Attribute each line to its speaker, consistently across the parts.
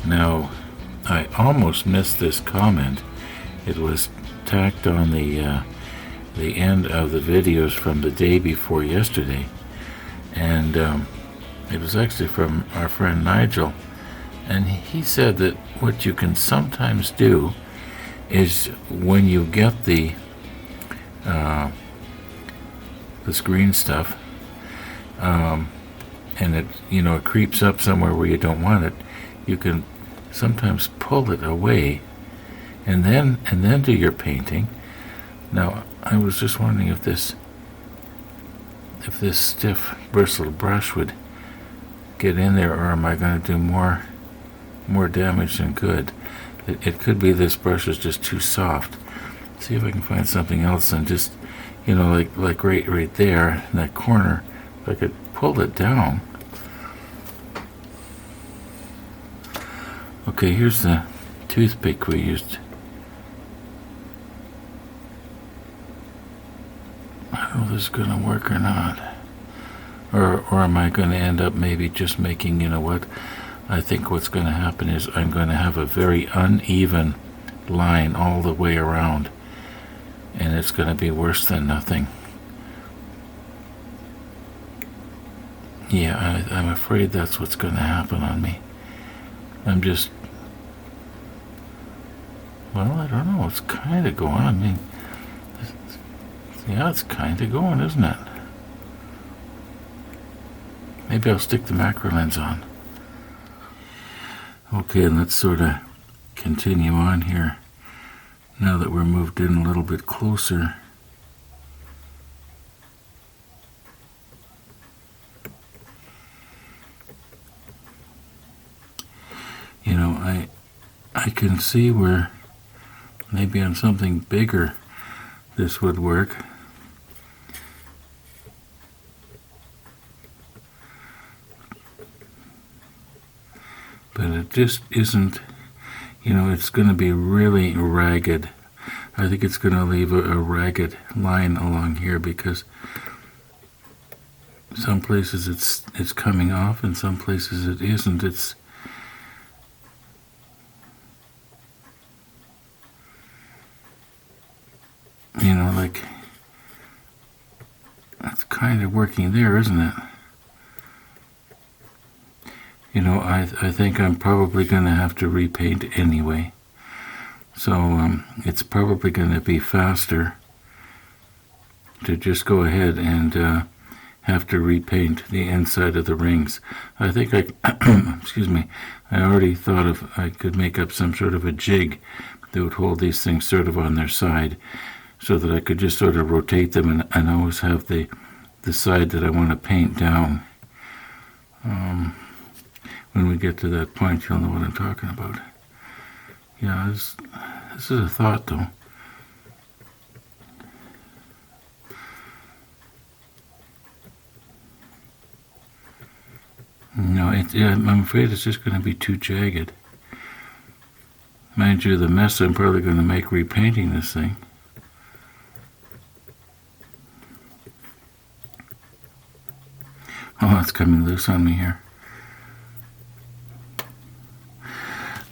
Speaker 1: Now, I almost missed this comment. It was tacked on the end of the videos from the day before yesterday, and it was actually from our friend Nigel, and he said that what you can sometimes do is when you get the screen stuff, and it creeps up somewhere where you don't want it, you can sometimes pull it away and then do your painting. Now, I was just wondering if this stiff bristled brush would get in there, or am I going to do more damage than good? It could be this brush is just too soft. See if I can find something else and just, like right there in that corner, if I could pull it down. Okay, here's the toothpick we used. I don't know if this is going to work or not. Or am I going to end up maybe just making, what? I think what's going to happen is I'm going to have a very uneven line all the way around. And it's going to be worse than nothing. Yeah, I'm afraid that's what's going to happen on me. I don't know. It's kind of going. I mean, yeah, it's kind of going, isn't it? Maybe I'll stick the macro lens on. Okay, let's sort of continue on here. Now that we're moved in a little bit closer. I can see where maybe on something bigger this would work. But it just isn't, it's going to be really ragged. I think it's going to leave a ragged line along here because some places it's coming off and some places it isn't. It's that's kind of working there, isn't it? I think I'm probably going to have to repaint anyway. So it's probably going to be faster to just go ahead and have to repaint the inside of the rings. I think excuse me, I already thought I could make up some sort of a jig that would hold these things sort of on their side so that I could just sort of rotate them and always have the side that I want to paint down. When we get to that point, you'll know what I'm talking about. Yeah, this is a thought, though. No, I'm afraid it's just going to be too jagged. Mind you, the mess I'm probably going to make repainting this thing. Oh, it's coming loose on me here.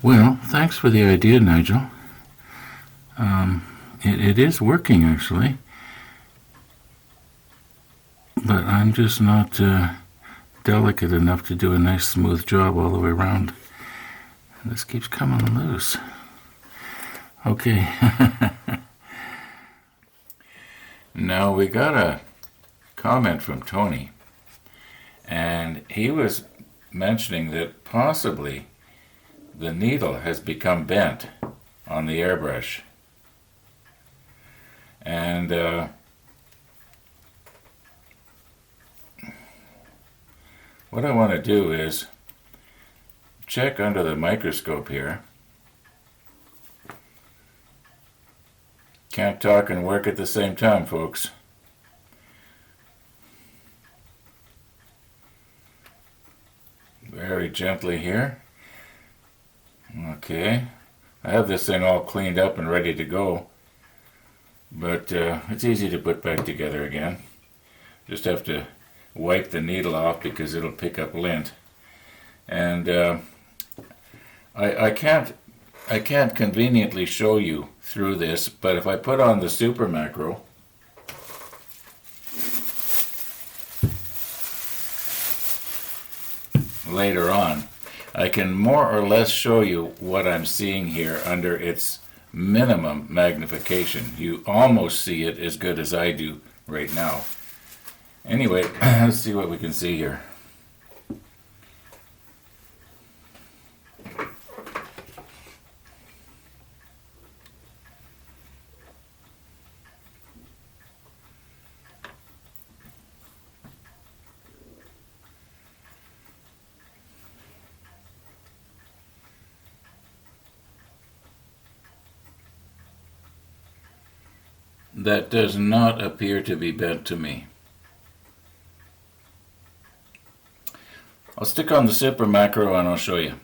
Speaker 1: Well, thanks for the idea, Nigel. It is working, actually. But I'm just not delicate enough to do a nice smooth job all the way around. And this keeps coming loose. Okay. Now we got a comment from Tony. And he was mentioning that possibly the needle has become bent on the airbrush. And what I want to do is check under the microscope here. Can't talk and work at the same time, folks. Very gently here. Okay, I have this thing all cleaned up and ready to go, but it's easy to put back together again. Just have to wipe the needle off because it'll pick up lint. And I can't conveniently show you through this, but if I put on the super macro, later on, I can more or less show you what I'm seeing here under its minimum magnification. You almost see it as good as I do right now. Anyway, let's see what we can see here. That does not appear to be bent to me. I'll stick on the super macro and I'll show you.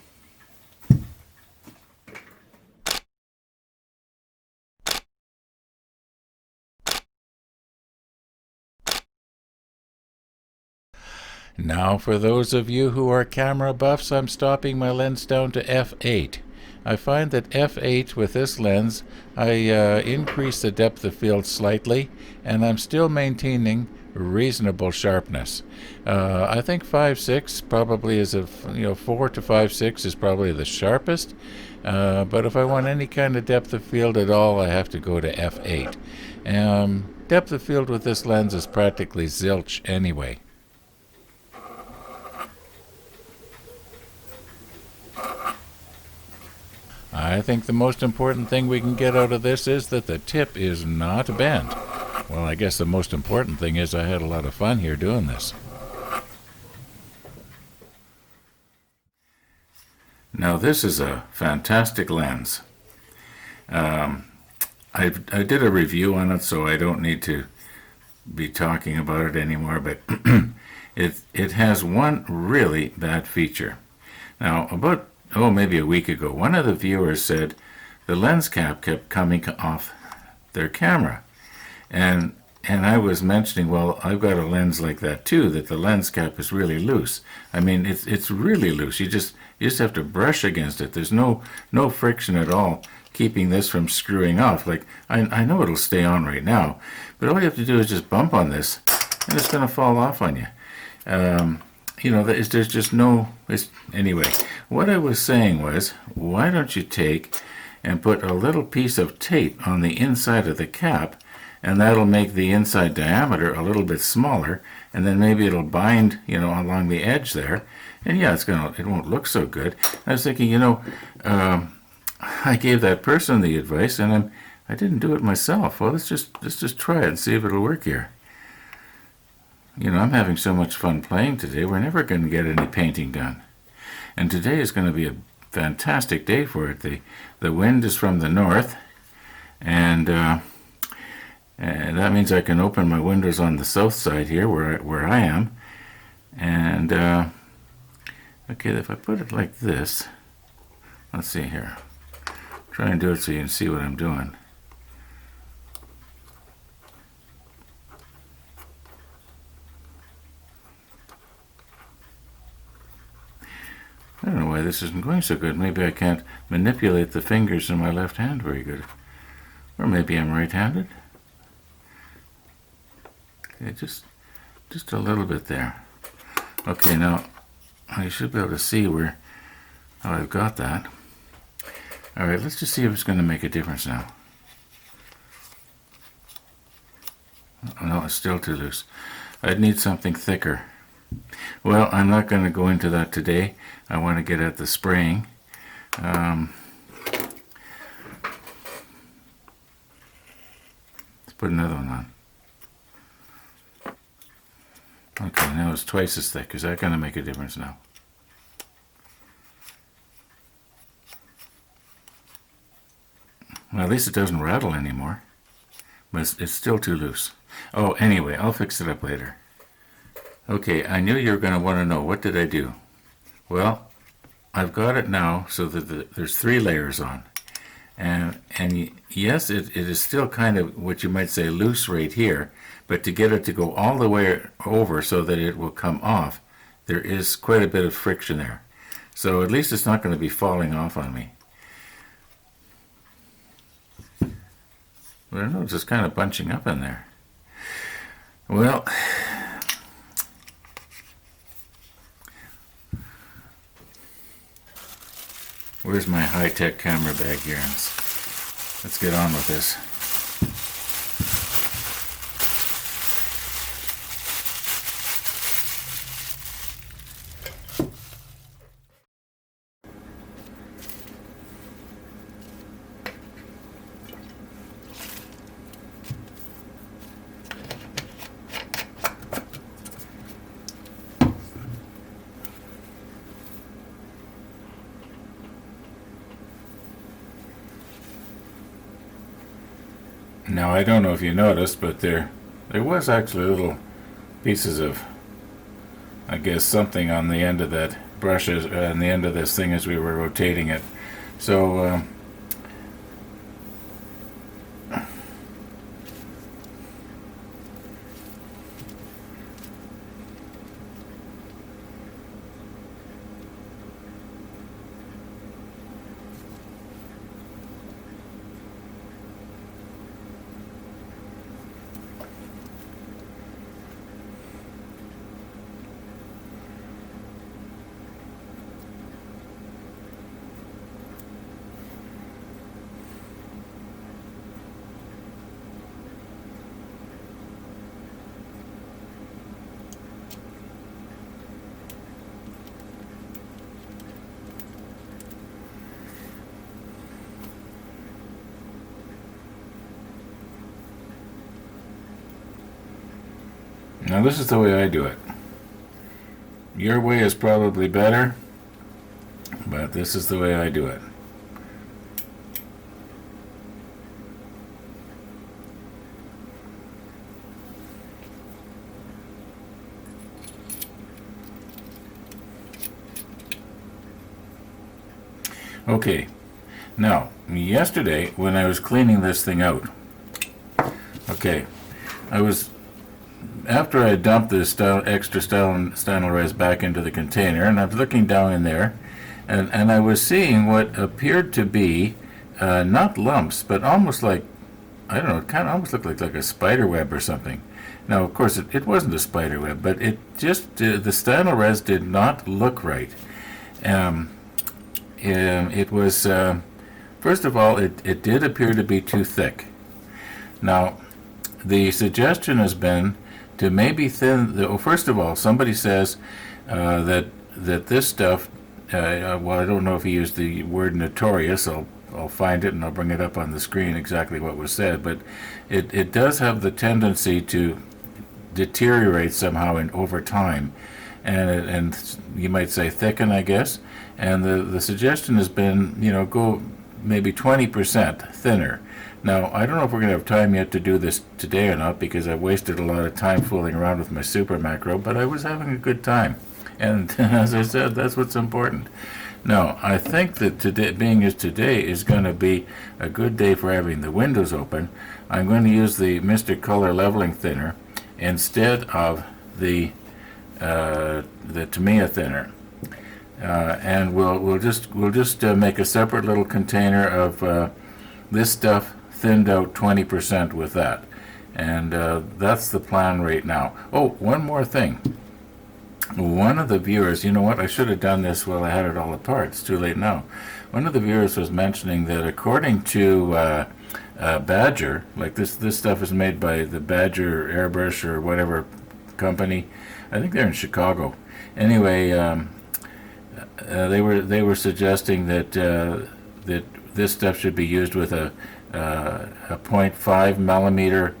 Speaker 1: Now for those of you who are camera buffs, I'm stopping my lens down to f8. I find that f8 with this lens, I increase the depth of field slightly, and I'm still maintaining reasonable sharpness. I think 5.6 probably is 4 to 5.6 is probably the sharpest, but if I want any kind of depth of field at all, I have to go to f8. Depth of field with this lens is practically zilch anyway. I think the most important thing we can get out of this is that the tip is not bent. Well, I guess the most important thing is I had a lot of fun here doing this. Now this is a fantastic lens. I did a review on it, so I don't need to be talking about it anymore, but it has one really bad feature. Now, about maybe a week ago, one of the viewers said the lens cap kept coming off their camera. And I was mentioning, well, I've got a lens like that too, that the lens cap is really loose. I mean, it's really loose. You just have to brush against it. There's no friction at all keeping this from screwing off. Like, I know it'll stay on right now, but all you have to do is just bump on this, and it's going to fall off on you. There's just no... Anyway, what I was saying was, why don't you take and put a little piece of tape on the inside of the cap, and that'll make the inside diameter a little bit smaller, and then maybe it'll bind, along the edge there, and yeah, it won't look so good. I was thinking, I gave that person the advice, and I didn't do it myself. Well, let's just try it and see if it'll work here. I'm having so much fun playing today, we're never going to get any painting done. And today is going to be a fantastic day for it. The wind is from the north, and that means I can open my windows on the south side here where I am. And, okay, if I put it like this, let's see here. Try and do it so you can see what I'm doing. I don't know why this isn't going so good. Maybe I can't manipulate the fingers in my left hand very good. Or maybe I'm right-handed. Okay, just a little bit there. Okay, now I should be able to see how I've got that. All right, let's just see if it's going to make a difference now. Oh, no, it's still too loose. I'd need something thicker. Well, I'm not going to go into that today. I want to get at the spraying. Let's put another one on. Okay, now it's twice as thick. Is that going to make a difference now? Well, at least it doesn't rattle anymore. But it's still too loose. Oh, anyway, I'll fix it up later. Okay, I knew you were going to want to know, what did I do? Well, I've got it now so that there's 3 layers on. And yes, it is still kind of what you might say loose right here, but to get it to go all the way over so that it will come off, there is quite a bit of friction there. So at least it's not going to be falling off on me. I don't know, it's just kind of bunching up in there. Well, where's my high-tech camera bag here? Let's get on with this. Now, I don't know if you noticed, but there was actually little pieces of, I guess, something on the end of that brush, on the end of this thing as we were rotating it. So, now this is the way I do it. Your way is probably better, but this is the way I do it. Okay, now, yesterday when I was cleaning this thing out, okay, after I dumped this extra stanley back into the container, and I was looking down in there, and I was seeing what appeared to be not lumps, but almost like, I don't know, it kind of almost looked like a spider web or something. Now, of course, it wasn't a spider web, but it just, the stanley did not look right. It was, first of all, it did appear to be too thick. Now, the suggestion has been to maybe thin. First of all, somebody says that this stuff. Well, I don't know if he used the word notorious. I'll find it and I'll bring it up on the screen exactly what was said. But it does have the tendency to deteriorate somehow over time, and you might say thicken, I guess. And the suggestion has been, go maybe 20% thinner. Now, I don't know if we're going to have time yet to do this today or not, because I've wasted a lot of time fooling around with my super macro, but I was having a good time. And as I said, that's what's important. Now, I think that today, being as today is going to be a good day for having the windows open, I'm going to use the Mr. Color Leveling Thinner instead of the Tamiya thinner. And we'll just make a separate little container of this stuff thinned out 20% with that, and that's the plan right now. Oh, one more thing. One of the viewers, you know what, I should have done this while I had it all apart. It's too late now. One of the viewers was mentioning that according to Badger, like this stuff is made by the Badger Airbrush or whatever company. I think they're in Chicago. Anyway, they were suggesting that that this stuff should be used with a 0.5 millimeter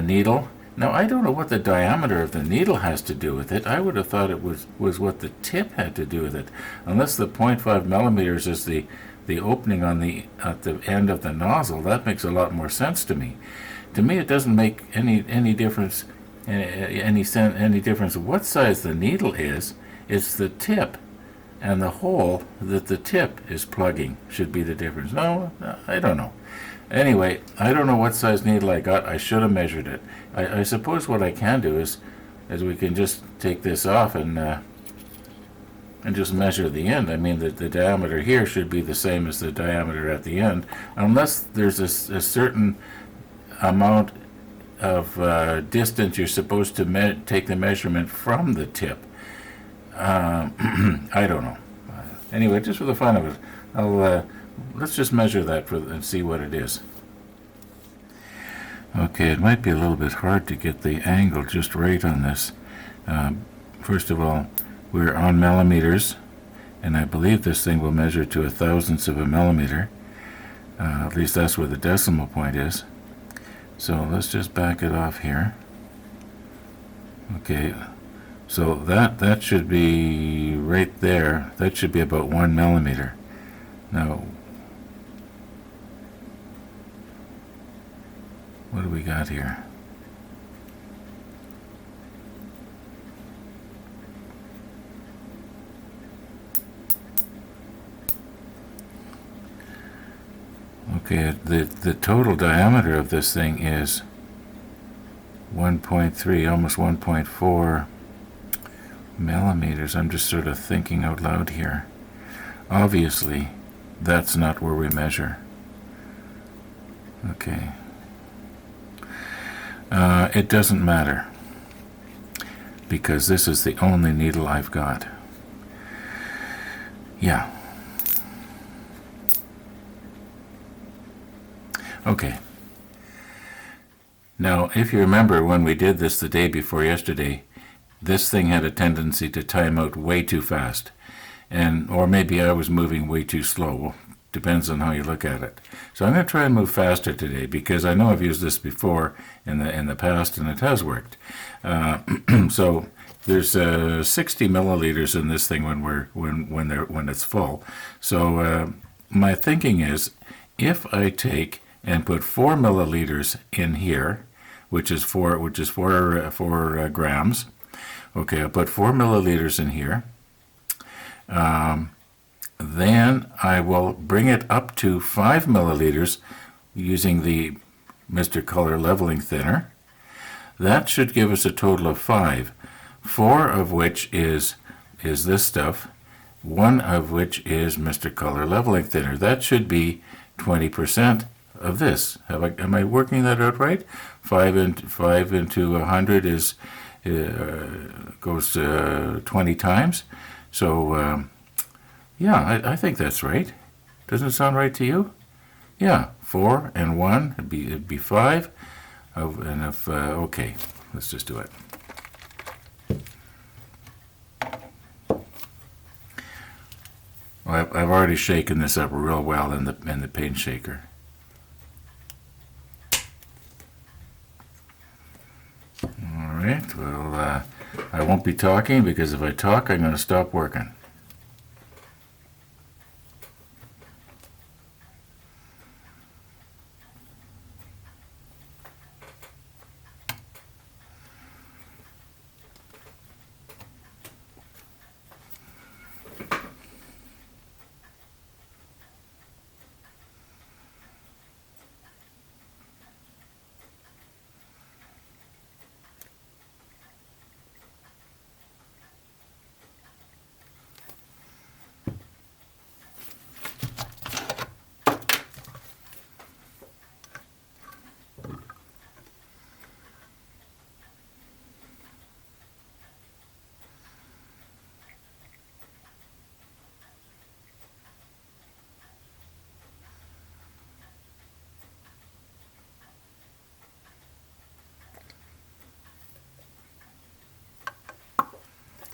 Speaker 1: needle. Now, I don't know what the diameter of the needle has to do with it. I would have thought it was what the tip had to do with it, unless the 0.5 millimeters is the opening at the end of the nozzle. That makes a lot more sense to me. To me, it doesn't make any difference any difference what size the needle is. It's the tip and the hole that the tip is plugging should be the difference. No, I don't know. Anyway, I don't know what size needle I got. I should have measured it. I suppose what I can do is we can just take this off and and just measure the end. I mean, the diameter here should be the same as the diameter at the end, unless there's a certain amount of distance you're supposed to take the measurement from the tip. I don't know. Anyway, just for the fun of it, let's just measure that and see what it is. Okay, it might be a little bit hard to get the angle just right on this. First of all, we're on millimeters, and I believe this thing will measure to 1,000th of a millimeter. At least that's where the decimal point is. So let's just back it off here. Okay, so that should be right there. That should be about 1 millimeter. Now, what do we got here? Okay, the total diameter of this thing is 1.3, almost 1.4 millimeters. I'm just sort of thinking out loud here. Obviously, that's not where we measure. Okay. It doesn't matter, because this is the only needle I've got. Yeah. Okay. Now, if you remember when we did this the day before yesterday, this thing had a tendency to time out way too fast, or maybe I was moving way too slow. Depends on how you look at it. So I'm going to try and move faster today, because I know I've used this before in the past, and it has worked. So there's 60 milliliters in this thing when it's full. So my thinking is, if I take and put 4 milliliters in here, which is four grams. Okay, I'll put 4 milliliters in here. Then I will bring it up to 5 milliliters using the Mr. Color Leveling Thinner. That should give us a total of 5, 4 of which is this stuff, 1 of which is Mr. Color Leveling Thinner. That should be 20% of this. Am I working that out right? 5 into 100 goes 20 times. So yeah, I think that's right. Doesn't it sound right to you? Yeah, 4 and 1 it'd be 5. Okay, let's just do it. Well, I've already shaken this up real well in the paint shaker. All right. Well, I won't be talking, because if I talk, I'm going to stop working.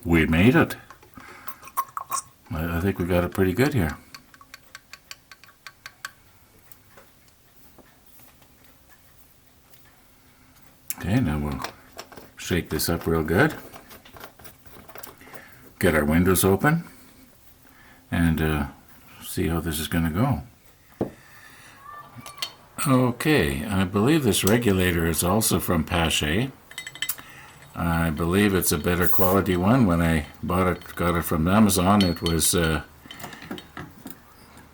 Speaker 1: We made it. I think we got it pretty good here. Okay, now we'll shake this up real good. Get our windows open and see how this is going to go. Okay, I believe this regulator is also from Pache. I believe it's a better quality one. When I got it from Amazon, it was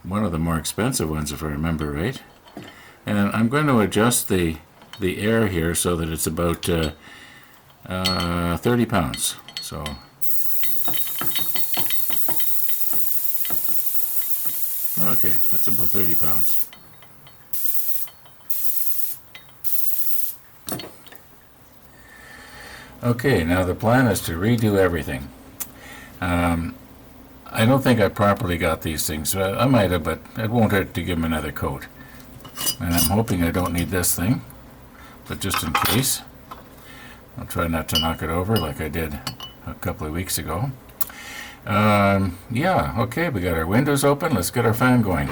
Speaker 1: one of the more expensive ones, if I remember right. And I'm going to adjust the air here so that it's about 30 pounds. So Okay, that's about 30 pounds. Okay, now the plan is to redo everything. I don't think I properly got these things. I might have, but it won't hurt to give them another coat. And I'm hoping I don't need this thing, but just in case, I'll try not to knock it over like I did a couple of weeks ago. Yeah, okay, we got our windows open. Let's get our fan going.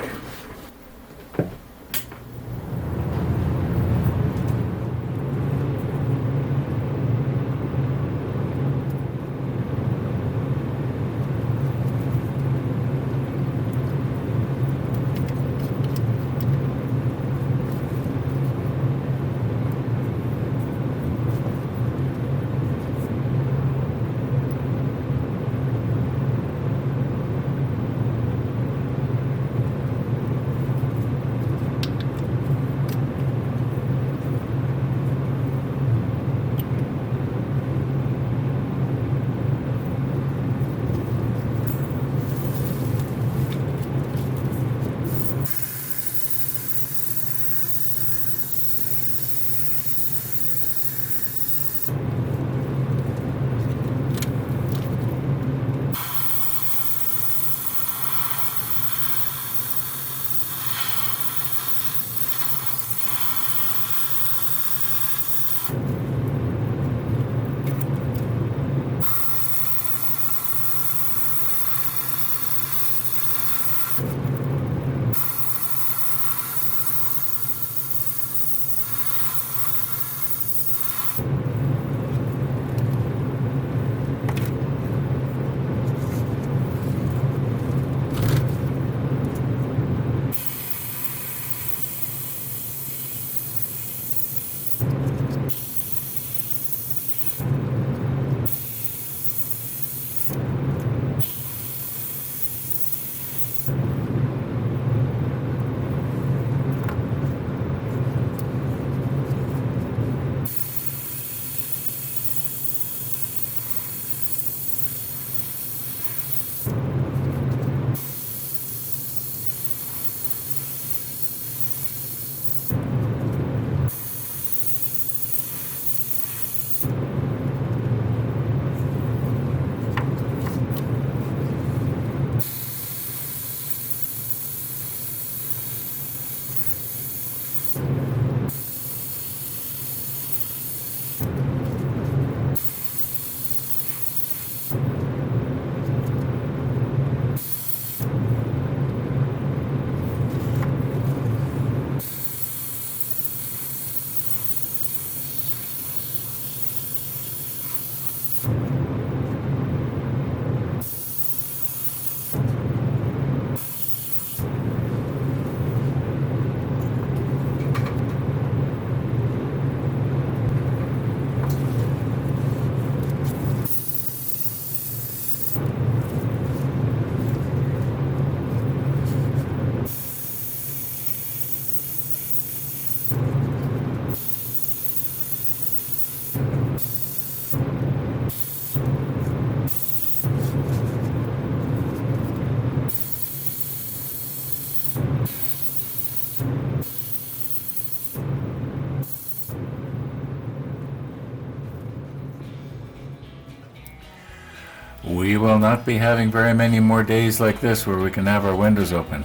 Speaker 1: We will not be having very many more days like this where we can have our windows open.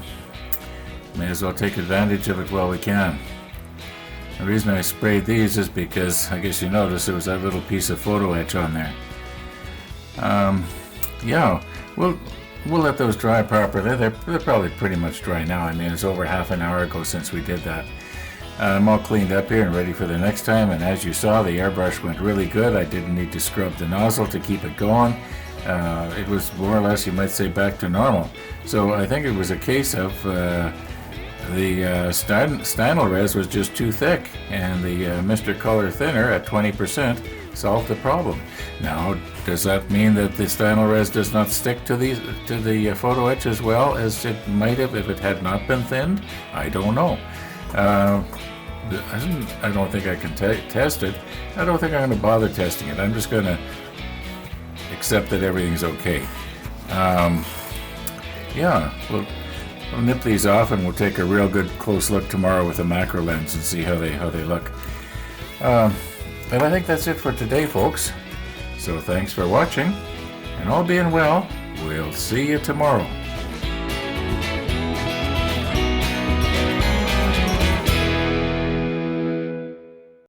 Speaker 1: May as well take advantage of it while we can. The reason I sprayed these is because, I guess you noticed, there was that little piece of photo etch on there. Yeah, we'll let those dry properly. They're probably pretty much dry now. I mean, it's over half an hour ago since we did that. I'm all cleaned up here and ready for the next time, and as you saw, the airbrush went really good. I didn't need to scrub the nozzle to keep it going. It was more or less, you might say, back to normal. So I think it was a case of the Stynylrez was just too thick, and the Mr. Color Thinner at 20% solved the problem. Now, does that mean that the Stynylrez does not stick to the photo etch as well as it might have if it had not been thinned? I don't know. I don't think I can test it. I don't think I'm going to bother testing it. I'm just going to accept that everything's okay. Yeah, well, We'll nip these off and we'll take a real good close look tomorrow with a macro lens and see how they look. But I think that's it for today, folks. So thanks for watching, and all being well, we'll see you tomorrow.